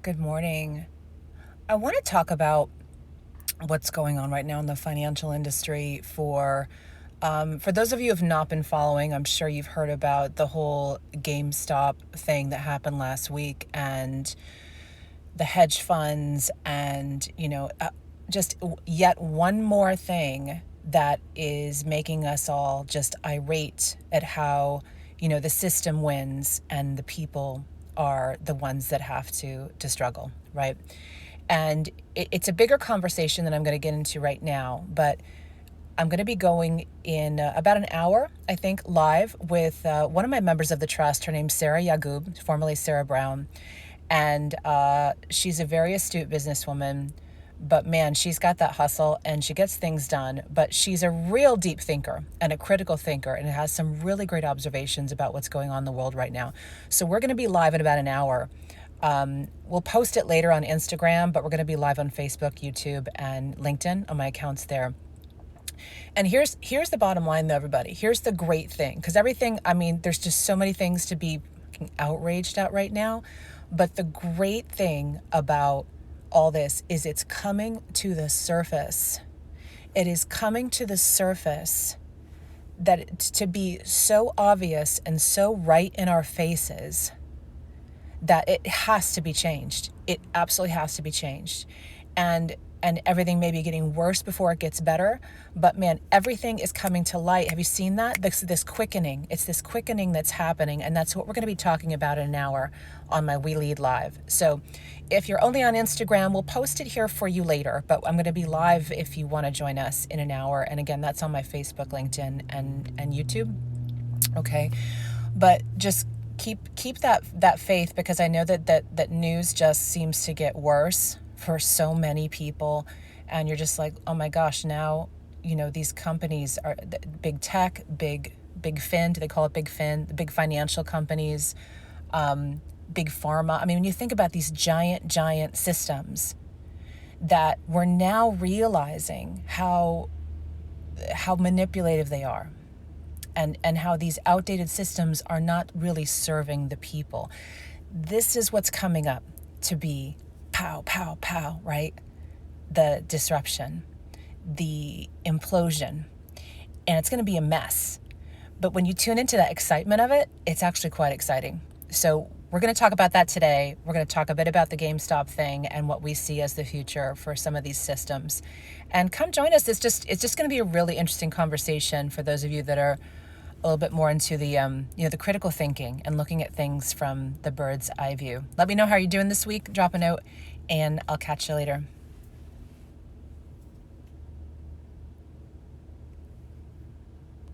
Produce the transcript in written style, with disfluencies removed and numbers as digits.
Good morning. I want to talk about what's going on right now in the financial industry for those of you who have not been following. I'm sure you've heard about the whole GameStop thing that happened last week and the hedge funds and, just yet one more thing that is making us all just irate at how, the system wins and the people are the ones that have to struggle, right? And it's a bigger conversation than I'm going to get into right now, but I'm going to be going in about an hour, I think, live with one of my members of the trust. Her name's Sarah Yagoub, formerly Sarah Brown. And she's a very astute businesswoman. But man, she's got that hustle and she gets things done. But she's a real deep thinker and a critical thinker and has some really great observations about what's going on in the world right now. So we're going to be live in about an hour. We'll post it later on Instagram, but we're going to be live on Facebook, YouTube, and LinkedIn on my accounts there. And here's the bottom line, though, everybody. Here's the great thing, because everything, there's just so many things to be outraged at right now. But the great thing about all this is it's coming to the surface. It is coming to the surface that to be so obvious and so right in our faces that it has to be changed. It absolutely has to be changed. And everything may be getting worse before it gets better, but man, everything is coming to light. Have you seen that? This quickening. It's this quickening that's happening, and that's what we're going to be talking about in an hour on my We Lead Live. So if you're only on Instagram, we'll post it here for you later, but I'm going to be live if you want to join us in an hour. And again, that's on my Facebook, LinkedIn, and YouTube. Okay. But just keep that faith, because I know that news just seems to get worse for so many people, and you're just like, oh my gosh, now these companies are big tech, big fin. Do they call it big fin? The big financial companies, big pharma. When you think about these giant systems, that we're now realizing how manipulative they are, and how these outdated systems are not really serving the people. This is what's coming up to be pow, pow, pow, right? The disruption, the implosion, and it's going to be a mess. But when you tune into that excitement of it, it's actually quite exciting. So we're going to talk about that today. We're going to talk a bit about the GameStop thing and what we see as the future for some of these systems. And come join us. It's just going to be a really interesting conversation for those of you that are a little bit more into the the critical thinking and looking at things from the bird's eye view. Let me know how you're doing this week. Drop a note, and I'll catch you later.